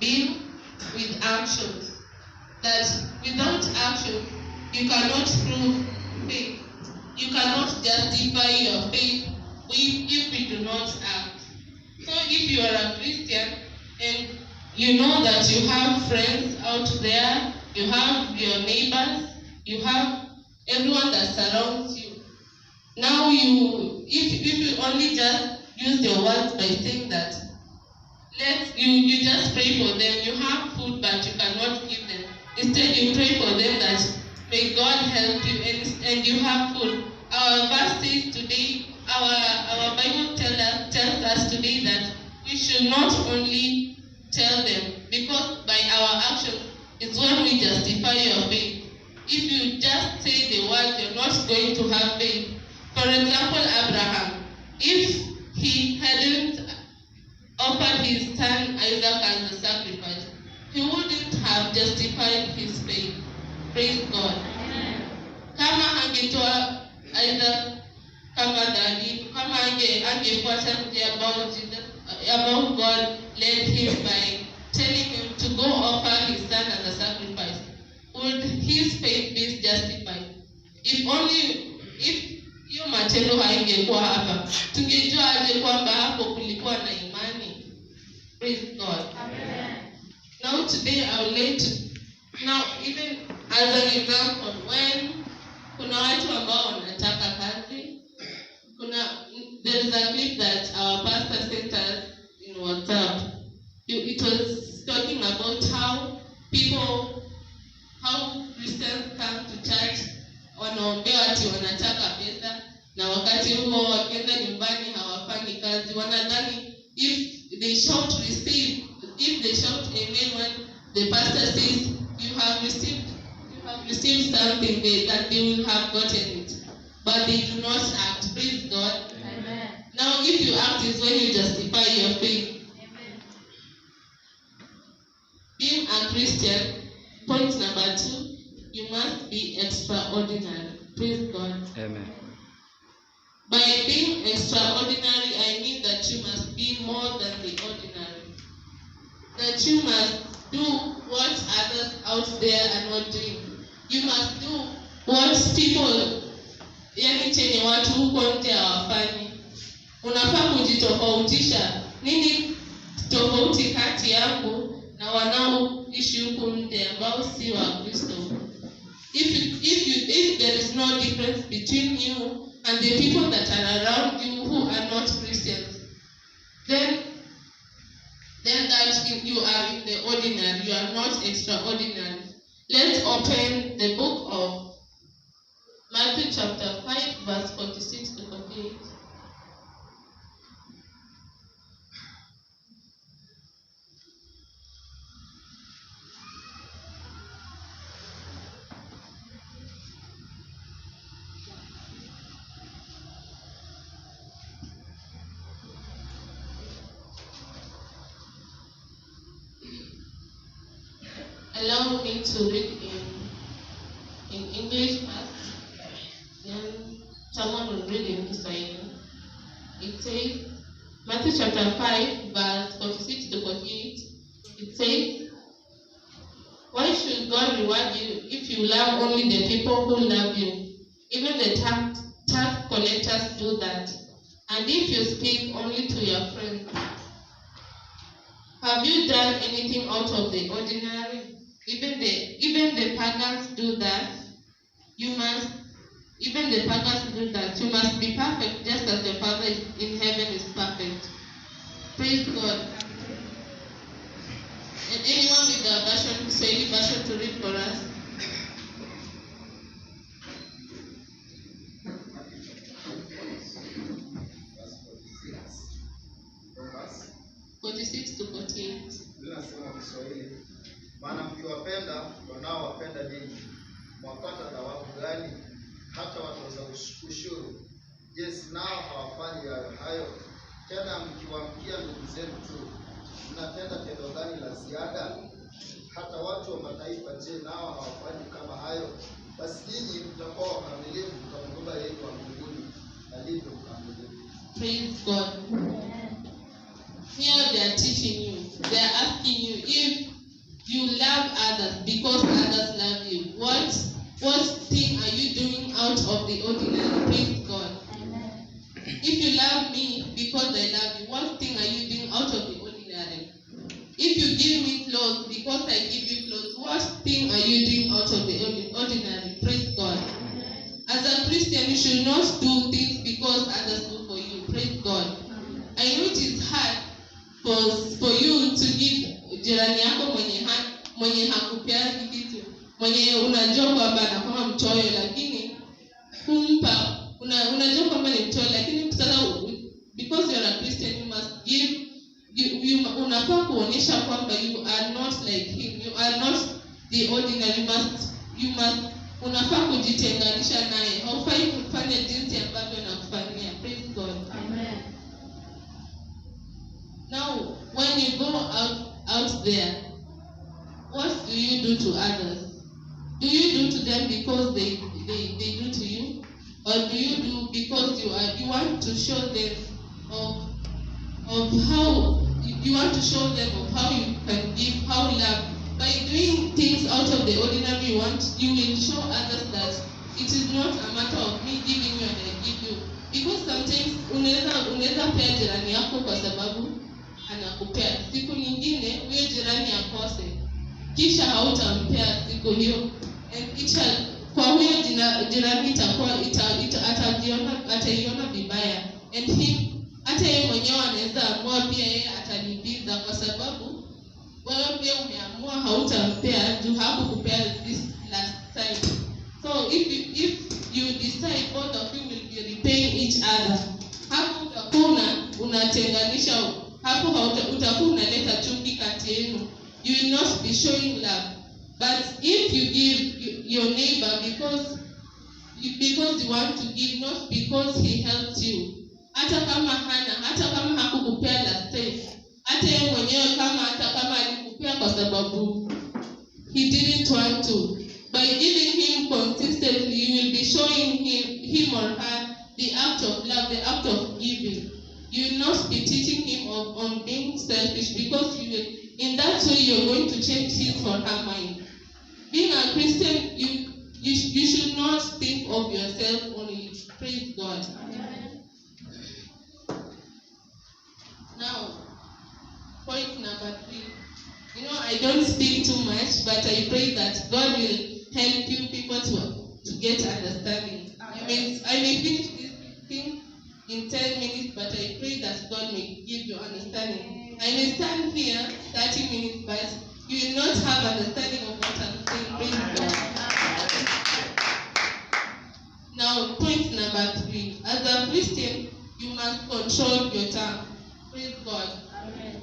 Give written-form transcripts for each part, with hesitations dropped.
being with actions. That without action, you cannot prove faith. You cannot justify your faith if you do not act. So if you are a Christian and you know that you have friends out there, you have your neighbors, you have everyone that surrounds you. Now if you only just use your words by saying that, you just pray for them. You have food but you cannot give them. Instead you pray for them that may God help you and you have food. Our verse says today, our Bible tells us today that we should not only tell them, because by our actions is when we justify your faith. If you just say the word, you're not going to have faith. For example, Abraham, if he hadn't offered his son Isaac as a sacrifice, he wouldn't have justified his faith. Praise God. Kama angetoa Isaac kama dhabihu, kama angefuata njia about God led him by telling him to go offer his son as a sacrifice, would his faith be justified? If hiyo matendo haingekuwa hapa, tungejua aje kwamba hapo kulikuwa na imani. Praise God. Amen. Now today I would like to, now even as an example, when kuna watu ambao wanataka kazi, there is a clip that our pastor sent us in WhatsApp. It was talking about how Christians come to church, wanaombea ati wanataka pesa, na wakati huo wakienda nyumbani hawafanyi kazi. Wanadhani if they shout amen when the pastor says you have received something, that they will have gotten it, but they do not act. Praise God. Amen. Now if you act is when you justify your faith. Amen. Being a Christian, point number 2, you must be extraordinary. Praise God. Amen. By being extraordinary, I mean that you must be more than the ordinary. That you must do what others out there are not doing. You must do what people, yani chenye watu huko nje hawafanyi. Unafaa kujitofautisha. Nini tofauti kati yangu na wanaoishi huko nje ambao si wa Kristo? If there is no difference between you and the people that are around you who are not Christians, then that you are in the ordinary, you are not extraordinary. Let's open the book of Matthew chapter 5 verse 46 to 48. Allow me to read in English first, then someone will read in Kiswahili. It says, Matthew chapter 5, verse 46 to 48, it says, why should God reward you if you love only the people who love you? Even the tax collectors do that. And if you speak only to your friends, have you done anything out of the ordinary? Even the pagans do that. Even the pagans do that. You must be perfect, just as the Father in heaven is perfect. Praise God. And anyone with the Swahili version to read for us? Verse 46 to 48. Maana mkiwapenda wanaowapenda ninyi, mwapata thawabu gani? Hata watoza ushuru, je, si nao hawafanyi hayo? Tena mkiwaamkia ndugu zenu tu, mnatenda tendo gani la ziada? Hata watu wa mataifa, je, nao hawafanyi kama hayo? Basi ninyi mtakuwa wakamilifu kama Baba yenu wa mbinguni alivyo mkamilifu. Praise God. Here they are teaching you. They are asking you, if you love others because others love you, what thing are you doing out of the ordinary? Praise God. Amen. If you love me because I love you, what thing are you doing out of the ordinary? If you give me clothes because I give you clothes, what thing are you doing out of the ordinary? Praise God. As a Christian, you should not do things because others do for you. Praise God. I know it is hard for you to give jirani yako mwenye hakupeani kitu, mwenye unajua kwamba anakuwa mchoyo, lakini kumpa unajua kwamba ni mchoyo, lakini sasa because you are a Christian, you must give. Unafaa kuonyesha kwamba you are not like him, you are not the ordinary. Unafaa kujitenganisha naye, haufai kufanya jinsi ambavyo anakufanyia. Praise God. Amen. Now, when you go out there, what do you do to others? Do you do to them because they do to you, or do you do because you want to show them of how you want to show them of how you can give, how love? By doing things out of the ordinary, you will show others that it is not a matter of me giving you and I give you. Because sometimes unaweza pea jirani yako kwa sababu anakupea. Siku nyingine huyo jirani akose, kisha hautampea siku hiyo, kwa huyo jirani ataiona vibaya, and hata yeye mwenyewe anaweza amua pia yeye atalipiza, kwa sababu wewe pia umeamua hautampea juu hakukupea this last time. So if you decide both of you will be repaying each other, hapo utakuwa unatenganisha, hapo utakuwa unaleta chuki kati yenu. You will not be showing love. But if you give your neighbor because you want to give, not because he helped you, hata kama hakukupea last time, hata yeye mwenyewe hata kama alikupea kwa sababu he didn't want to, by giving him consistently, you will be showing him or her the act of love, the act of giving. You will not be teaching him on being selfish, because in that way you're going to change his or her mind. Being a Christian, you should not think of yourself only. Praise God. Now, point number 3. I don't speak too much, but I pray that God will help you people to get understanding. I may finish this thing in 10 minutes, but I pray that God may give you understanding. I may stand here 30 minutes, but you will not have understanding of what I'm saying. Praise God. Now, point number 3. As a Christian, you must control your tongue. Praise God. Amen.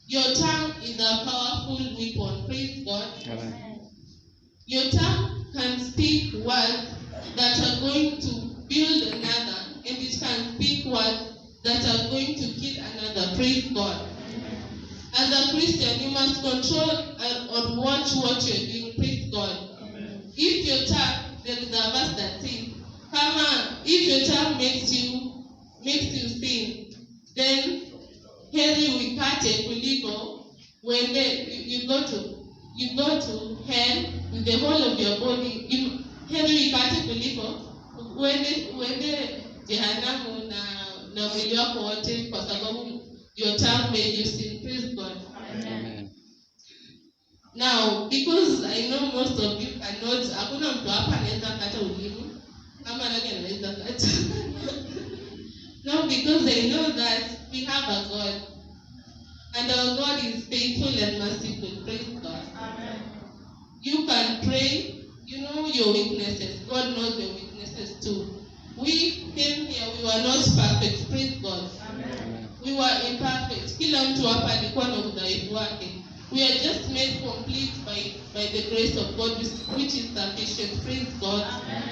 Your tongue is a powerful weapon. Praise God. Amen. Your tongue can speak words that are going to build another, and it can speak words that are going to kill another. Praise God. As a Christian, you must control and watch what you're doing. Praise God. Amen. If your tongue, there is a verse that says, if your tongue makes you sin, then heri uipate kuliko wende you go to hell with the whole of your body. Heri uipate kuliko wende jehanamu na mwili wako wote, kwa sababu your tongue made you sin. Praise God. Amen. Now, because I know most of you cannot, hakuna mtu hapa anaweza kata ulimi. Ama nani anaweza kata? No, because I know that we have a God. And our God is faithful and merciful. Praise God. Amen. You can pray. You know your weaknesses. God knows your weaknesses too. We came here, we were not perfect. Praise God. Amen. We were imperfect. Kila mtu hapa alikuwa na udhaifu wake. We are just made complete by the grace of God, which is sufficient. Praise God. Amen.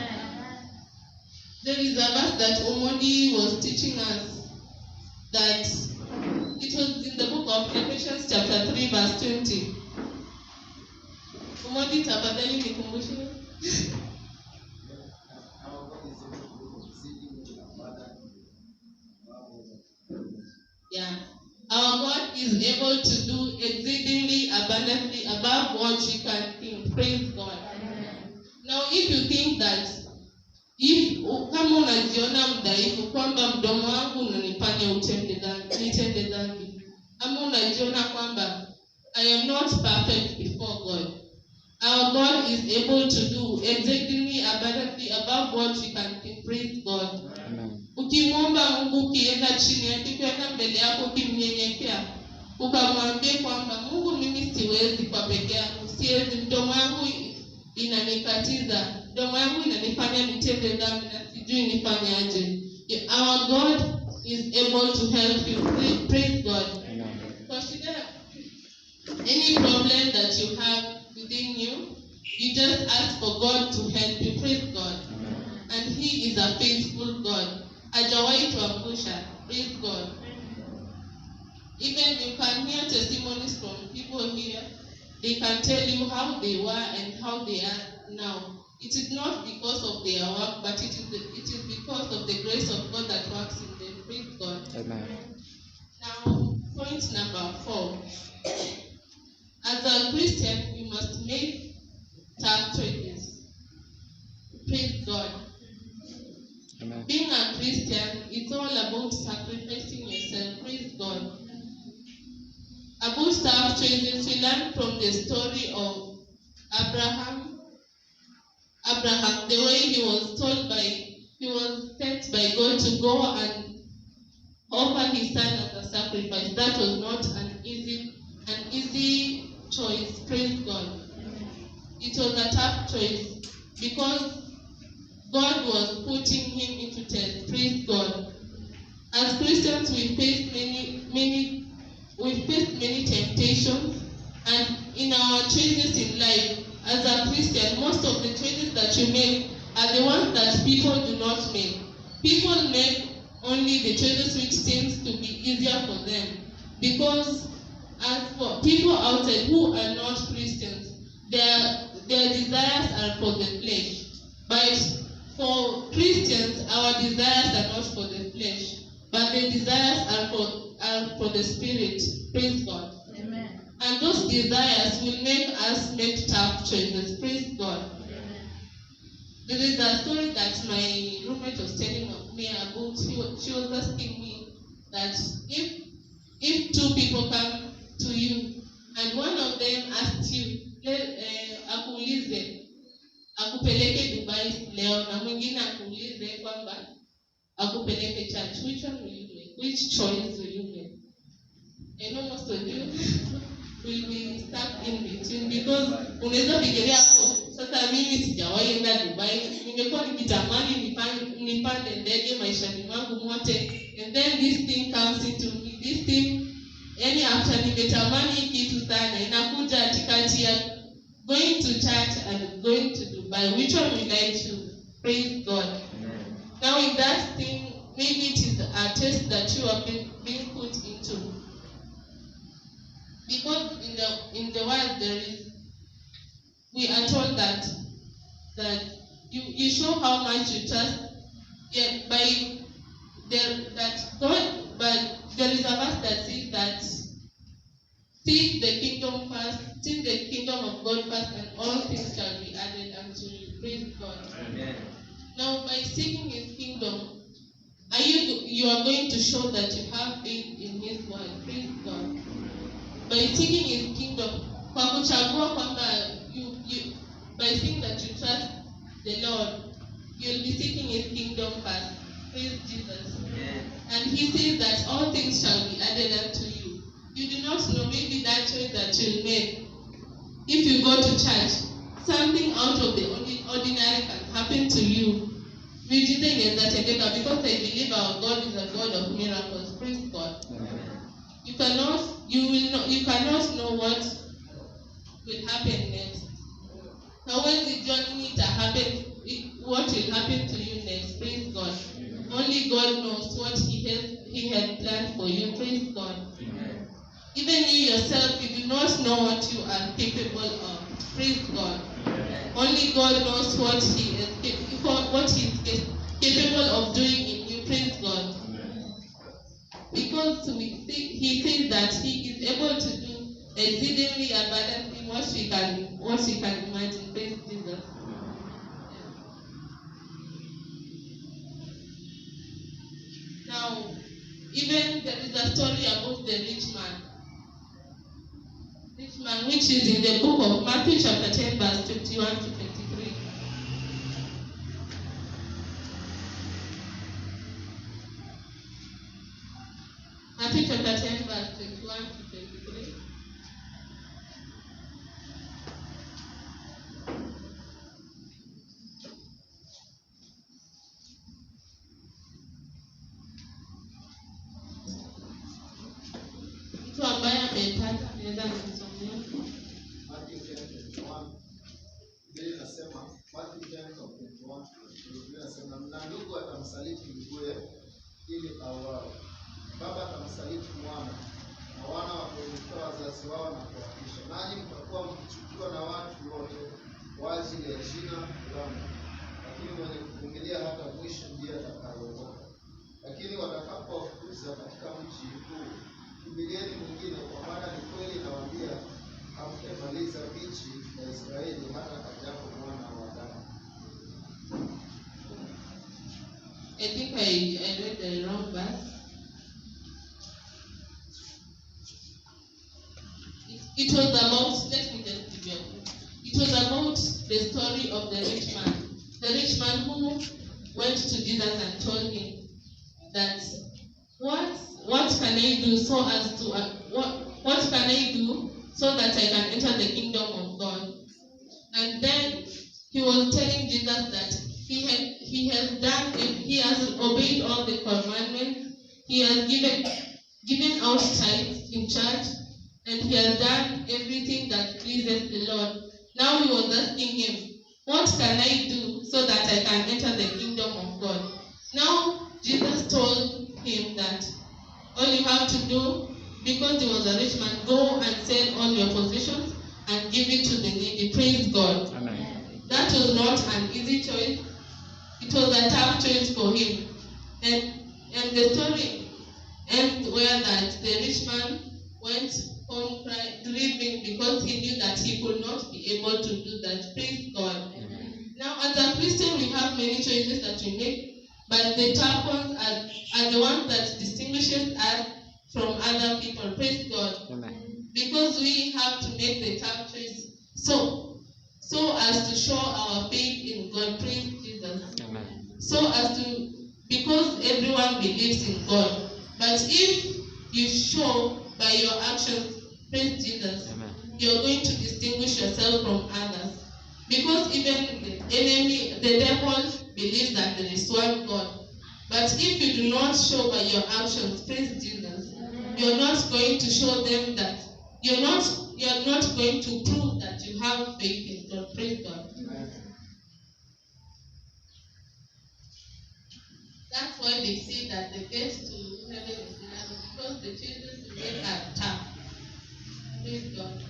There is a verse that Omodi was teaching us, that it was in the book of Ephesians chapter 3 verse 20. Omodi, tafadhali nikumbushe. Yeah. Our God is able to do exceedingly abundantly above what we can think. Praise God. Now if you think that kama unajiona mdhaifu kwamba mdomo wangu unanifanya nitende dhambi, ama unajiona kwamba I am not perfect before God, our God is able to do exceedingly abundantly above what we can think. Praise God. Ukimwomba Mungu, ukienda chini yake, ukienda mbele yako, ukimnyenyekea, ukamwambia kwamba Mungu, mimi siwezi kwa peke yangu, siwezi, mdomo wangu inanikatiza, mdomo wangu inanifanya nitende dhambi na sijui nifanyaje. Our God is able to help you. Praise God. Consider any problem that you have within you, you just ask for God to help you. Praise God. And He is a faithful God. Hajawahi tuangusha. Praise God. Even you can hear testimonies from people here. They can tell you how they were and how they are now. It is not because of their work, but it is because of the grace of God that works in them. Praise God. Amen. Now, point number 4. As a Christian, we must make tough choices. Praise God. Amen. Being a Christian, it's all about sacrificing yourself. Praise God. About tough choices, we learn from the story of Abraham, the way he was sent by God to go and offer his son as a sacrifice. That was not an easy choice. Praise God. It was a tough choice because God was putting him into test. Praise God. As Christians, we face many temptations, and in our choices in life, as a Christian, most of the choices that you make are the ones that people do not make. People make only the choices which seems to be easier for them, because as for people outside who are not Christians, their desires are for the flesh. But for Christians, our desires are not for the flesh, but the desires are for the Spirit. Praise God. Amen. And those desires will make us make tough choices. Praise God. Amen. There is a story that my roommate was telling me about. She was asking me that if two people come to you and one of them asked you, akuulize akupeleke Dubai leo, na mwingine akuulize kwamba akupeleke church, which one will you make? Which choice will you make? I know most of you will be stuck in between, because unaweza fikiria hapo sasa, mimi sijawahi enda Dubai, nimekuwa nikitamani nipande ndege maishani mwangu mote, and then this thing comes into me. This thing, yani after nimetamani kitu sana, inakuja katikati ya going to church and going to Dubai. Which one will I choose? Praise God. Amen. Now in that thing, maybe it is a test that you have been put into. Because in the world we are told that you show how much you trust, that God, but there is a verse that says that seek the kingdom first, seek the kingdom of God first, and all things shall be added unto you. Praise God. Amen. Now by seeking His kingdom, you are going to show that you have faith in His word. Praise God. By seeking His kingdom, kwa kuchagua kwamba by saying that you trust the Lord, you'll be seeking His kingdom first. Praise Jesus. Amen. And He says that all things shall be added unto you. You do not know, maybe that choice that you'll make. If you go to church, something out of the ordinary can happen to you. Because I believe our God is a God of miracles. Praise God. Amen. You cannot know what will happen next. Now when the journey happen, what will happen to you next? Praise God. Only God knows what He had planned for you. Praise God. Amen. Even you yourself, you do not know what you are capable of. Praise God. Amen. Only God knows what He is capable of doing in you. Praise God. Amen. because he thinks that he is able to do exceedingly abundantly what we can imagine. Praise Jesus. Now, even there is a story about the rich man. Rich man, which is in the book of Matthew chapter 10, verse 21 to 23. Matthew chapter 10, verse 21 to 23. Mtu ambaye amepata anaweza kusomea. Matthew 10:21. Biblia inasema Matthew 10:21. Biblia inasema na ndugu atamsaliti nduguye ili auawe. Baba atamsaliti mwana na wana wakuelekea wazazi wao na kuwatisha. Nanyi mtakuwa mkichukiwa na watu wote kwa ajili ya jina langu, lakini mwenye kuvumilia hata mwisho ndiye atakayeokoka. Lakini watakapowafukuza katika mji huu, kimbilieni mwingine, kwa maana ni kweli nawaambia, hamtamaliza miji ya Israeli hata ajapo Mwana wa Adamu. I think I read the wrong verse. It was about, let me just give you a clue. It was about the story of the rich man. The rich man who went to Jesus and told him that what can I do so as to what can I do so that I can enter the kingdom of God? And then he was telling Jesus that he has obeyed all the commandments. He has given out tithes in church, and he has done everything that pleases the Lord. Now he was asking him, what can I do so that I can enter the kingdom of God? Now Jesus told him that all you have to do, because he was a rich man, go and sell all your possessions and give it to the needy. Praise God. Amen. That was not an easy choice. It was a tough choice for him. And the story ends where that the rich man went home grieving because he knew that he could not be able to do that. Praise God. Amen. Now, as a Christian, we have many choices that we make, but the tough ones are the ones that distinguishes us from other people. Praise God. Amen. Because we have to make the tough choice so as to show our faith in God. Praise Jesus. Amen. Because everyone believes in God. But if you show by your actions, praise Jesus, Amen. you're going to distinguish yourself from others. Because even the enemy, the devil, believes that there is one God. But if you do not show by your actions, praise Jesus, you're not going to show them that you're not going to prove that you have faith in God. Praise God. Amen. That's why they say that the gate to heaven is narrow, because the choices we make are tough. Praise God.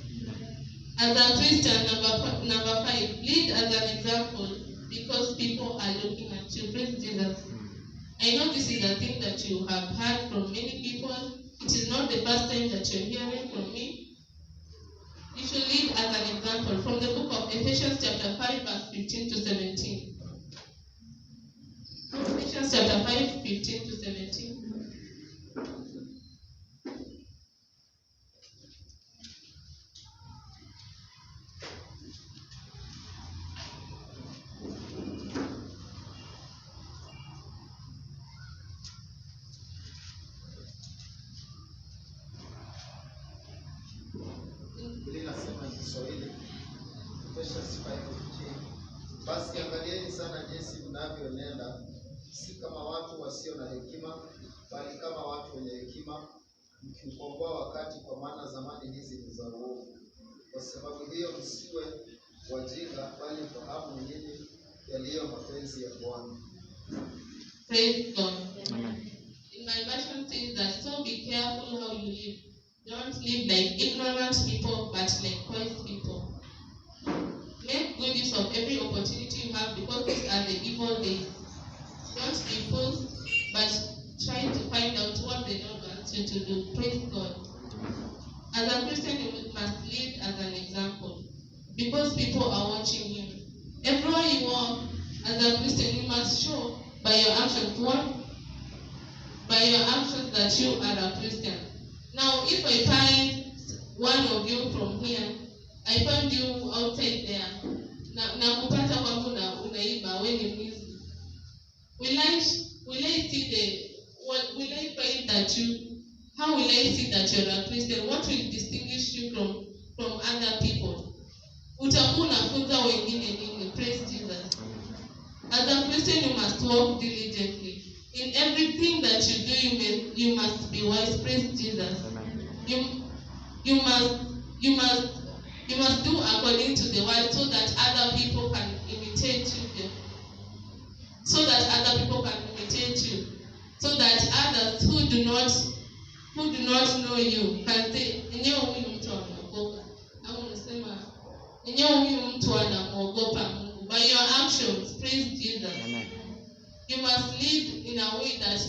As a Christian, number 5, lead as an example because people are looking at you. Praise Jesus. I know this is a thing that you have heard from many people. It is not the first time that you're hearing from me. You should lead as an example from the book of Ephesians chapter 5, verse 15 to 17. Ephesians chapter 5, 15 to 17. Biblia inasema ni Kiswahili, Ephesians 5:15. Basi angalieni sana jinsi mnavyoenenda, si kama watu wasio na hekima, bali kama watu wenye hekima, mkiukomboa wakati, kwa maana zamani hizi ni za uovu. Kwa sababu hiyo msiwe wajinga, bali fahamu nini yaliyo mapenzi ya Bwana. Praise God. Amen. In my version says that, so be careful how you live. Don't live like ignorant people, but like wise people. Make good use of every opportunity you have, because these are the evil days. Don't be fools, but try to find out what the Lord wants wants you to do. Praise God. As a Christian, you must lead as an example because people are watching you. Everywhere you walk, as a Christian, you must show by your actions that you are a Christian. Now, if I find one of you from here, I find you outside there, na kupata kwamba unaiba, wewe ni mwizi. Will I find that how will I see that you're a Christian? What will distinguish you from other people? Utakuwa unafunza wengine nini? Praise Jesus. As a Christian, you must walk diligently. In everything that you do, you must be wise. Praise Jesus. You must do according to the word so that other people can imitate you. So that other people can imitate you. So that others who do not know you can say, enyewe huyu mtu anaogopa. Au unasema, enyewe huyu mtu anaogopa Mungu. By your actions, praise Jesus. Amen. You must lead in a way that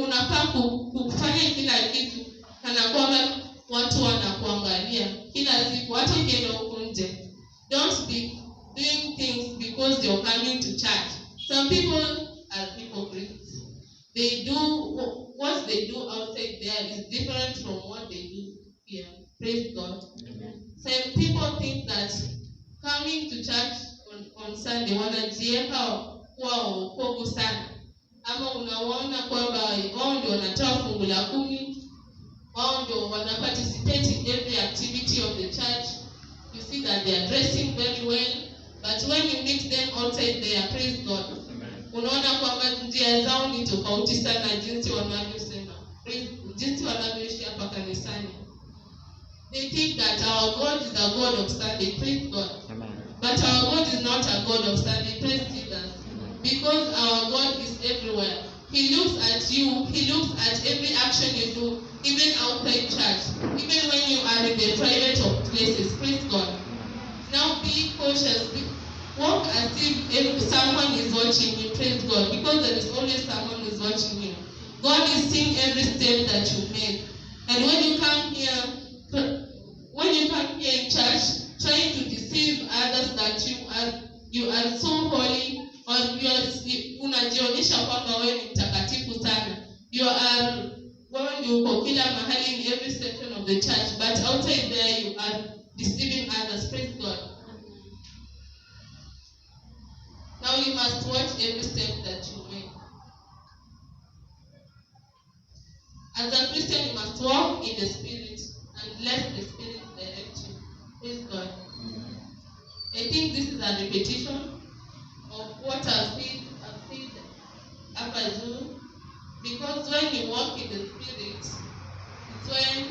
unafaa kufanya kila kitu kana kwamba watu wanakuangalia kila siku, hata ukienda huko nje. Don't be doing things because you're coming to church. Some people are hypocrites. They do what they do outside there is different from what they do here. Praise God. Amen. Some people think that coming to church on Sunday wanajiweka kuwa wokovu sana, ama unaona kwamba wao ndio wanatoa fungu la 10, wao ndio wana participate in every activity of the church. You see that they are dressing very well, but when you meet them outside there, praise God, unaona kwamba njia zao ni tofauti sana jinsi wanavyosema, jinsi wanavyoishi hapa kanisani. They think that our God is a God of Sunday, praise God. Amen. But our God is not a God of Sunday, praise Jesus. Because our God is everywhere. He looks at you, He looks at every action you do, even outside church, even when you are in the private places, praise God. Now be cautious. Walk as if someone is watching you, praise God, because there is always someone who is watching you. God is seeing every step that you make. And when you come here in church, trying to deceive others that you are so holy, or unajionyesha kwamba wewe ni mtakatifu sana. Wewe ndio uko kila mahali in every section of the church, but outside there you are deceiving others, praise God. Now you must watch every step that you make. As a Christian, you must walk in the Spirit and let the Spirit direct you. Praise God. I think this is a repetition of what I've said up as well. Because when you walk in the Spirit, it's when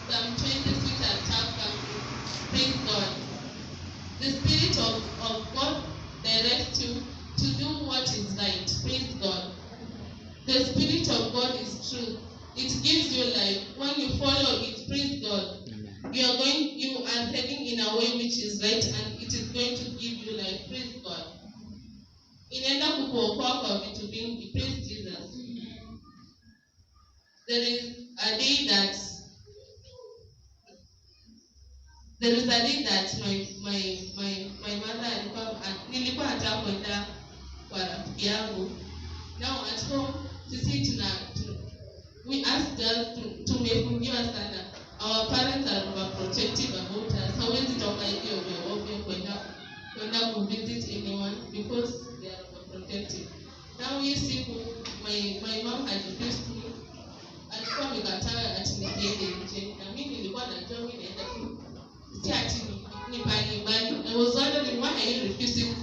some changes which are tough come in. Praise God. The Spirit of God directs you to do what is right. Praise God. The Spirit of God is truth. It gives you life. When you follow it, praise God, you are heading in a way which is right, and it is going to give you life. Praise God. Inaenda kukuokoa kwa vitu vingi. Praise Jesus. There is a day that my mother nilikuwa nataka kwenda kwa rafiki yangu. Now at home sisi we ask girls tumefungiwa sana. Our parents are overprotective about us. Hawezi toka hivyo ovyo kwenda kuvisit anyone because they are overprotective. Now you see, my mom had refused me. Alikuwa amekataa ati niende nje. Na mimi nilikuwa najua mimi naenda tu. Si ati ni mbali. I was wondering why are you refusing?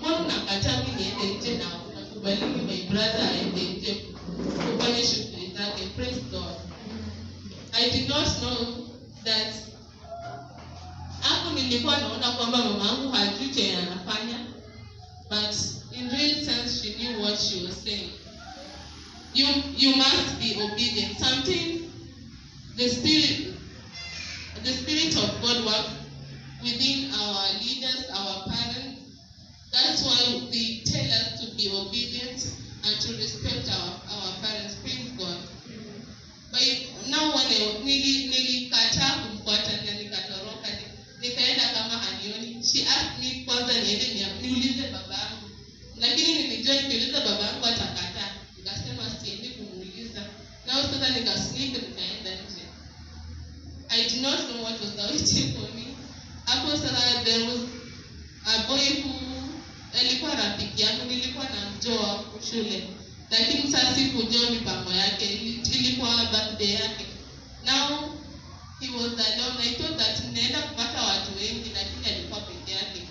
Mbona unakataa mimi niende nje na unakubali my brother aende nje kufanya shughuli zake? Praise God. I did not know that hapo nilikuwa naona kwamba mama yangu hajui chenye anafanya, but in real sense she knew what she was saying. You must be obedient. Something the Spirit of God works within our leaders, our parents. That's why they tell us to be obedient and to respect our parents. Praise God. By Nao wale nilikataa kumfuata na nikatoroka, nikaenda kama hanioni. She asked me kwanza niende niulize babangu, lakini nilijua nikiuliza babangu atakataa. Nikasema siendi kumuuliza. Nao sasa nikasneak nikaenda nje. I did not know what was awaiting for me. Hapo sasa there was a boy who alikuwa rafiki yangu, nilikuwa namjua shule, lakini sasa sikujua mipango yake, ilikuwa birthday yake. Now he was alone. I thought that naenda kupata watu wengi, lakini alikuwa peke yake.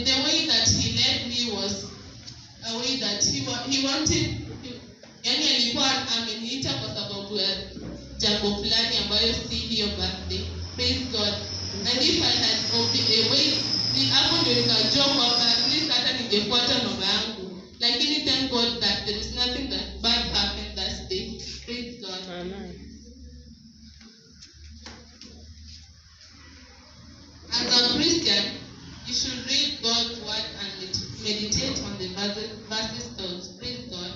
The way that he led me was a way that he wanted, yani alikuwa ameniita kwa sababu ya jambo fulani ambayo si hiyo birthday. Praise God. And if I had a way, hapo ndio nikajua kwamba at least hata ningefuata namba yangu. Lakini thank God that there is nothing that bad happened that day. Praise God. Amen. As a Christian, you should read God's word and meditate on the verses taught. Praise God.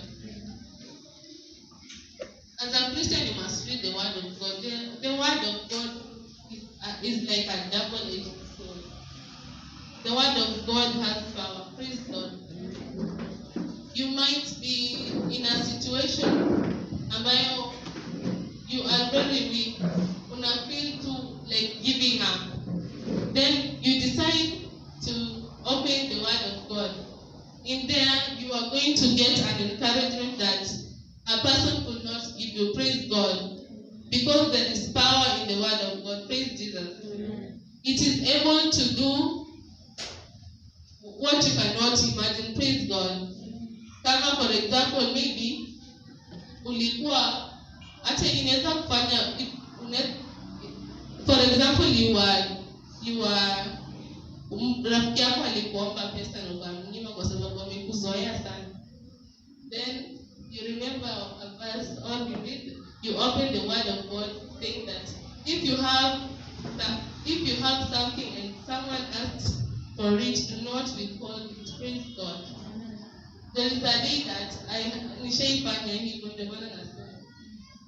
As a Christian, you must read the word of God. The word of God is like a double-edged sword. The word of God has power. Praise God. You might be in a situation ambayo you are very weak, una feel to like giving up. Then you decide to open the word of God. In there, you are going to get an encouragement that a person could not give you. Praise God. Because there is power in the word of God. Praise Jesus. It is able to do what you cannot imagine. Praise God. Kama for example, maybe ulikuwa hata inaweza kufanya, for example, you are rafiki yako alikuomba pesa na ukamnyima kwa sababu amekuzoea sana. Then you remember a verse or you open the word of God saying that if you have something and someone asks for it, do not withhold it. Praise God. There is a day that nishaifanya hivyo, ndio maana nasema.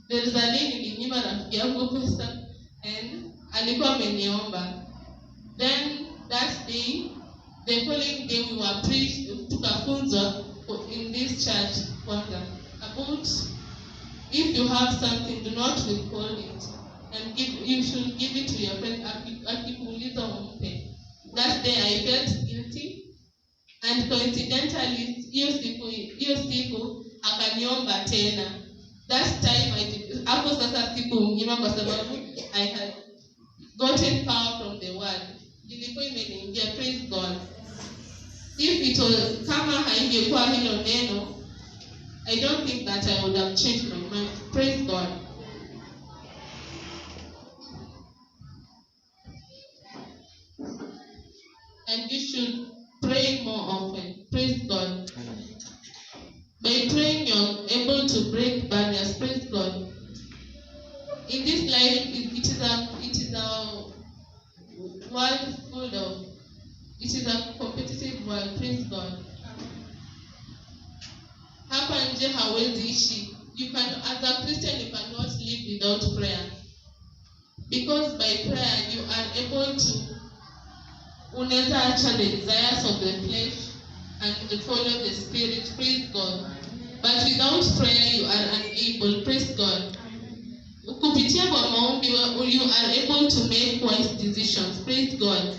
There is a day nilinyima rafiki yangu pesa and alikuwa ameniomba. Then that day, the following day we were preached, tukafunzwa in this church kwanza about if you have something, do not withhold it and you should give it to your friend akikuuliza umpe. That day I felt guilty and coincidentally hiyo siku akaniomba tena. That time hapo sasa sikumnyima kwa sababu I had gotten power from the word. Ilikuwa imeniingia. Praise God. If it was kama haingekuwa hilo neno, I don't think that I would have changed my mind. Praise God. And you should pray more often. Praise God. By praying, you're able to break barriers. Praise God. In this life, it is a world full of, it is a competitive world. Praise God. Hapa nje hawezi ishi. You can, as a Christian, you cannot live without prayer. Because by prayer, you are able to unaweza acha the desires of the flesh and follow the spirit. Praise God. But without prayer, you are unable. Praise God. Kupitia kwa maombi, you are able to make wise decisions. Praise God.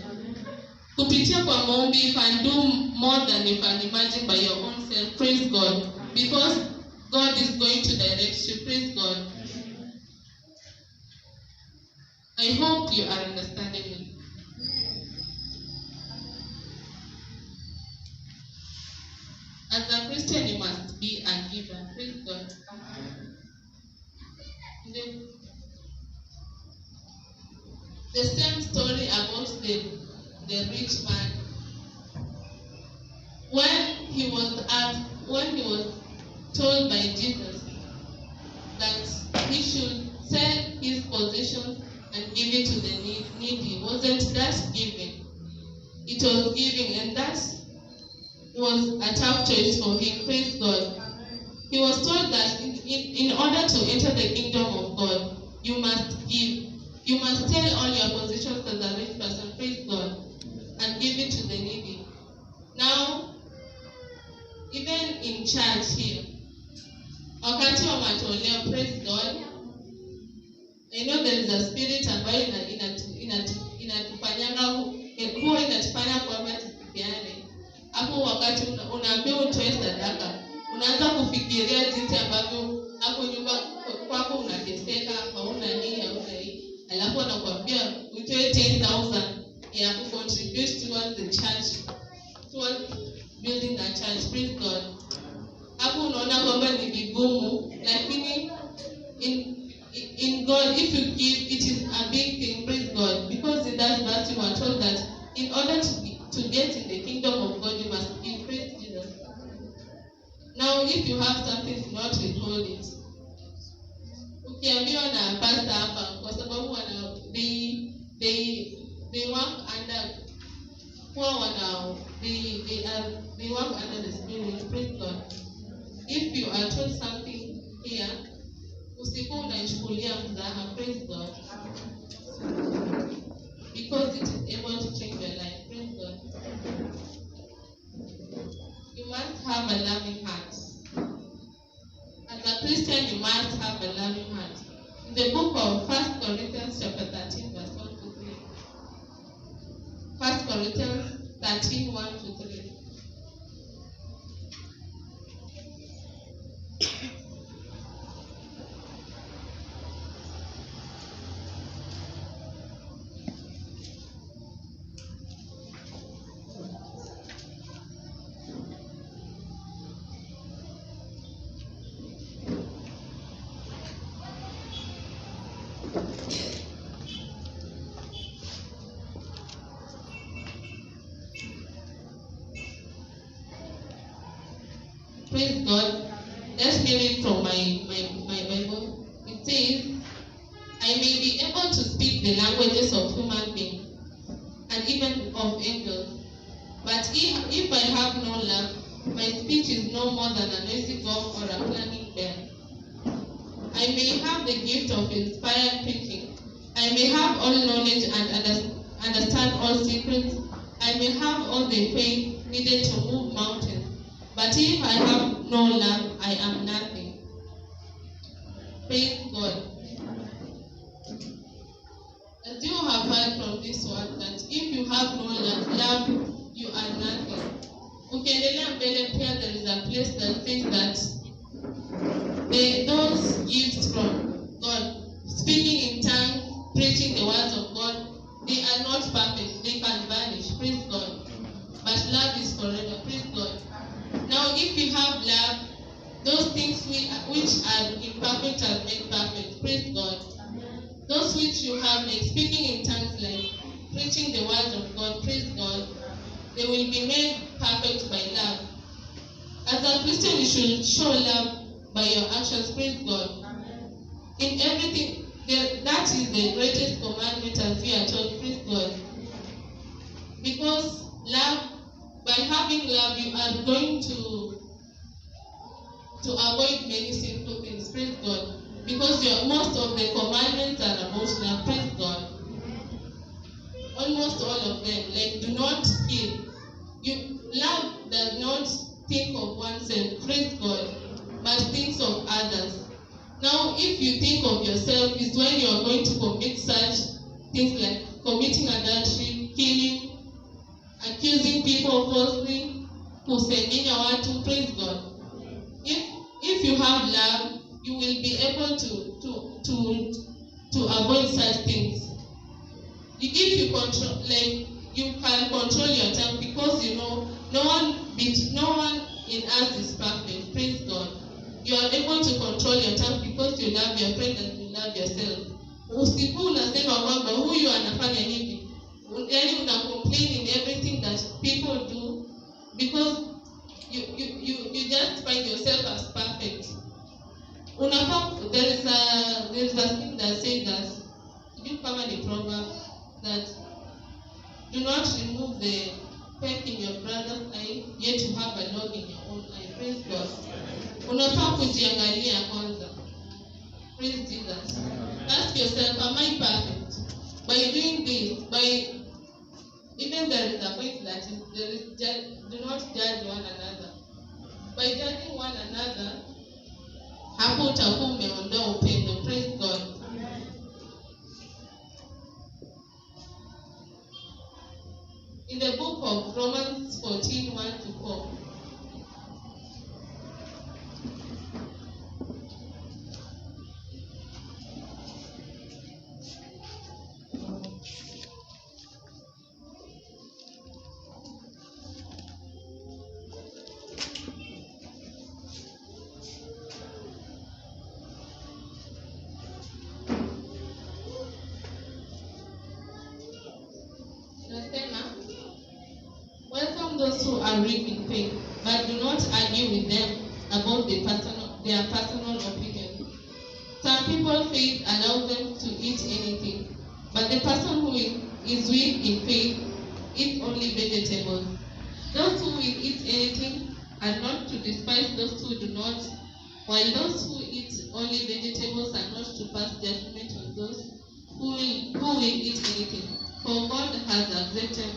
Kupitia kwa maombi, you can do more than you can imagine by your own self. Praise God. Because God is going to direct you. Praise God. I hope you are understanding me. As a Christian, you must be a giver. Praise God. The same story about the rich man. When he was told by Jesus that he should sell his possessions and give it to the needy, wasn't that giving? It was giving, and that was a tough choice for him. Praise God. He was told that in order to enter the kingdom of God, you must give. You must tell all your possessions to the rich person, praise God, and give it to the needy. Now, even in church here, wakati wa matoleo, praise God, I know there is a spirit ambayo inatufanyanga huwa inatufanya kwamba tusipeane. Hapo wakati unaambiwa utoe sadaka, unaanza kufikiria jinsi ambavyo hapo nyumba kwako unateseka, hauna hii, hauna hii. Alafu anakuambia utoe 10,000 ya kucontribute towards the church, towards building the church, praise God. Hapo unaona kwamba ni vigumu, lakini in God, if you give, it is a big thing, praise God, because in that verse you are told that in order to get in the kingdom of God, you must give, praise Jesus. Now, if you have something, do not withhold it. Ukiambiwa na pastor hapa, kwa sababu they work under, they work under the Spirit, praise God. If you are told something here, usikuwa unaichukulia mzaha, praise God, because it is able to change your life, praise God. You must have a loving heart. As a Christian, you must have a loving heart. In the book of 1 Corinthians chapter 13, verse 1 to 3. 1 Corinthians 13, 1 to 3. Praise God. Let's hear it from my Bible. It says, I may be able to speak the languages of human beings and even of angels, but if I have no love, my speech is no more than a noisy gong or a clanging bell. I may have the gift of inspired preaching. I may have all knowledge and understand all secrets. I may have all the faith needed to move mountains. But if I have no love, I am nothing. Praise God. As you have heard from this word, that if you have no love, you are nothing. Ukiendelea mbele pia, there is a place that says that those gifts from God, speaking in tongues, preaching the words of God, they are not perfect. They can vanish. Praise God. But love is forever. Praise God. Now, if you have love, those things which are imperfect are made perfect. Praise God. Those which you have, like speaking in tongues, like preaching the word of God, praise God, they will be made perfect by love. As a Christian, you should show love by your actions, praise God. In everything, that is the greatest commandment, as we are told, praise God. Because love, by having love, you are going to avoid many sinful things, praise God. Because most of the commandments are about love, praise God. Almost all of them, like do not kill. Love does not think of oneself, praise God, but thinks of others. Now, if you think of yourself, is when you are going to commit such things like committing adultery, killing, accusing people falsely, kusengenya watu, praise God. If you have love, you will be able to avoid such things. If you control, like you can control your tongue, because you know no one in us is perfect, praise God. You are able to control your tongue because you love your friend and you love yourself. Usiku unasema kwamba huyu anafanya hivi. Yaani una complain in everything that people do, because you just find yourself as perfect. There is a thing that says that, you cover the proverb, that do not remove the speck in your brother's eye, yet you have a log in your own eye. Praise God. Unafaa kujiangalia kwanza. Praise Jesus. Ask yourself, am I perfect? By doing this, by even there is a point that there is do not judge one another. By judging one another, hapo utakuwa umeondoa upendo. Praise God. In the book of Romans 14:1-4. Welcome those who are weak in faith, but do not argue with them about their personal opinion. Some people's faith allows them to eat anything, but the person who is weak in faith eats only vegetables. Those who will eat anything are not to despise those who do not, while those who eat only vegetables are not to pass judgment on those who will eat anything. For God has accepted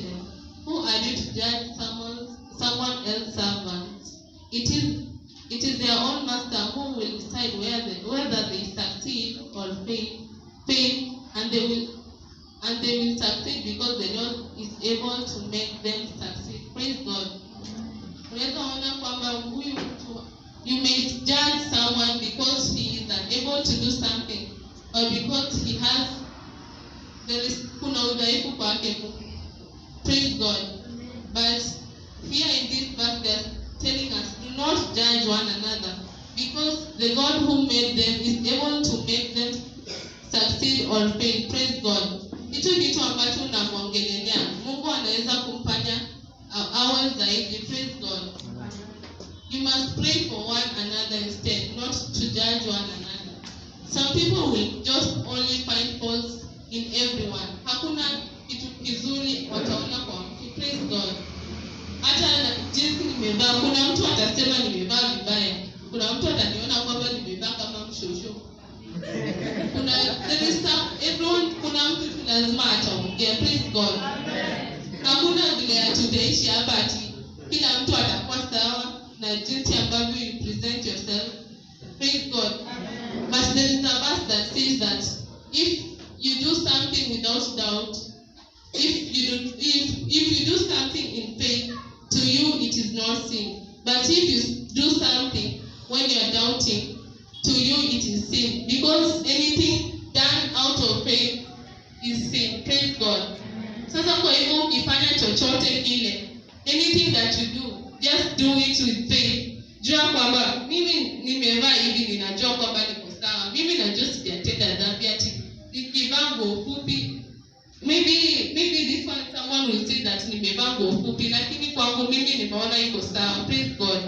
them. Who are you to judge someone else's servants? It is their own master who will decide whether they succeed or fail, and they will succeed because the Lord is able to make them succeed. Praise God. Unaweza ona kwamba huyu mtu, you may judge someone because he is unable to do something, or because he has kuna udhaifu kwake. Praise God. But here in this verse they are telling us, do not judge one another, because the God who made them is able to make them succeed or fail. Praise God. Hicho kitu ambacho unamwongelea Mungu anaweza kumfanya awe zaidi. Praise God. You must pray for one another instead, not to judge one another. Some people will just only find faults in everyone. Hakuna kitu kizuri wataona kwa mtu. Praise God. Hata jinsi nimevaa, kuna mtu atasema nimevaa vibaya. Kuna mtu ataniona kwamba nimevaa kama mshosho. Kuna mtu tu lazima ataongea. Praise God. Hakuna vile tutaishi hapa ati kila mtu atakuwa sawa na jinsi ambavyo you present yourself. Praise God. But there is a verse that says that if you do something without doubt, if you do something in faith, to you it is not sin. But if you do something when you are doubting, to you it is sin. Because anything done out of faith is sin. Praise God. Sasa kwa hivyo ukifanya chochote kile, anything that you do, just do it with faith. Jua kwamba mimi nimevaa hivi, ninajua kwamba niko sawa. Mimi najua sijatenda dhambi ati nikivaa nguo fupi. Maybe this one someone will say that nimevaa nguo fupi, lakini kwangu mimi nimeona iko sawa. Praise God.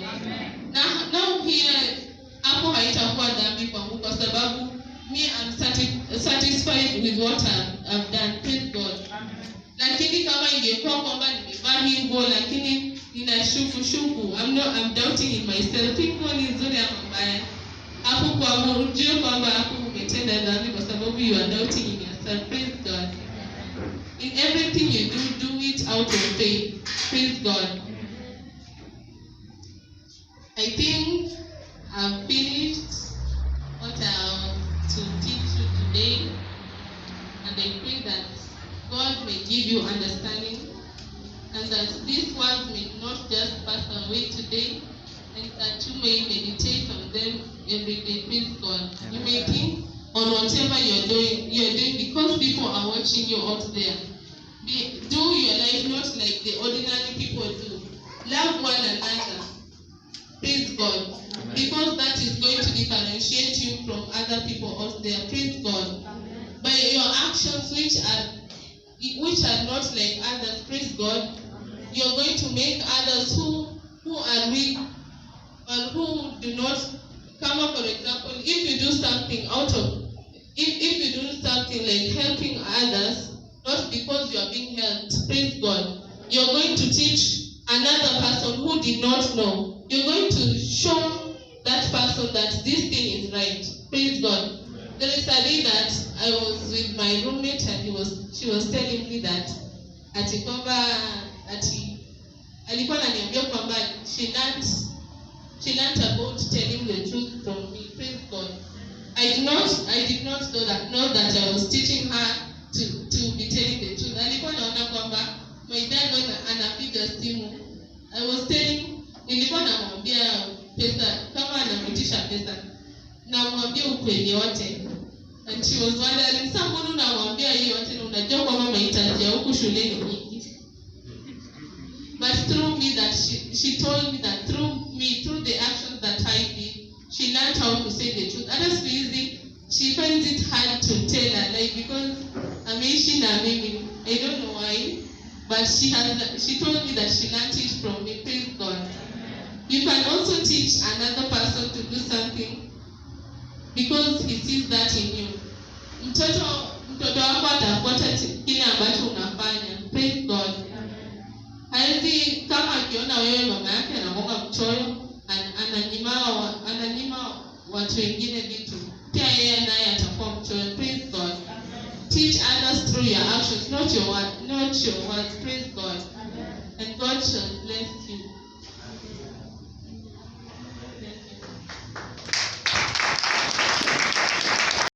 Now here hapo haitakuwa dhambi kwangu kwa sababu me I'm satisfied with what I've done. Praise God. Lakini kama ingekuwa kwamba nimevaa hii nguo lakini nina shuku I'm doubting in myself, hivyo ni nzuri ama mbaya? Hapo kwa ujue kwamba hapo umetenda dhambi kwa sababu you are doubting in yourself. Praise God. In everything you do it out of faith. Praise God. I think I've finished what I want to teach you today, and I pray that God may give you understanding, and that these words may not just pass away today, and that you may meditate on them every day. Praise God. You may think on whatever you're doing because people are watching you out there. Do your life not like the ordinary people do. Love one another. Praise God. Because that is going to differentiate you from other people out there. Praise God. By your actions which are not like others, praise God, you're going to make others who are weak or who do not come up. For example, if you do something if you do something like helping others, not because you are being helped, praise God, you're going to teach another person who did not know. You're going to show that person that this thing is right. Praise God. There is a day that I was with my roommate and she was telling me that ati kwamba ati alikuwa ananiambia kwamba she learned about telling the truth from me. Praise God. I did not know that I was teaching her to be telling the truth. Alikuwa naona kwamba my dad anapiga simu. Nilikuwa namwambia pesa kama anamwitisha pesa. Namwambia ukweli yote. And she was wondering, mbona unamwambia hiyo yote na unajua kwamba mahitaji ya huku shuleni nyingi. But through me that she told me that through the actions that I did, she learned how to say the truth. Hata siku hizi she finds it hard to tell her lie because ameishi na mimi. I don't know why, but she told me that she learned it from me. Praise God. You can also teach another person to do something because he sees that in you. Mtoto wako atafuata kile ambacho unafanya. Praise God. Haezi kama akiona wewe mama yake anagonga mchoyo, ananyima watu wengine vitu, pia yeye naye atakuwa mchoyo. Praise God. Teach others through your actions, not your words. Praise God. And God shall bless you.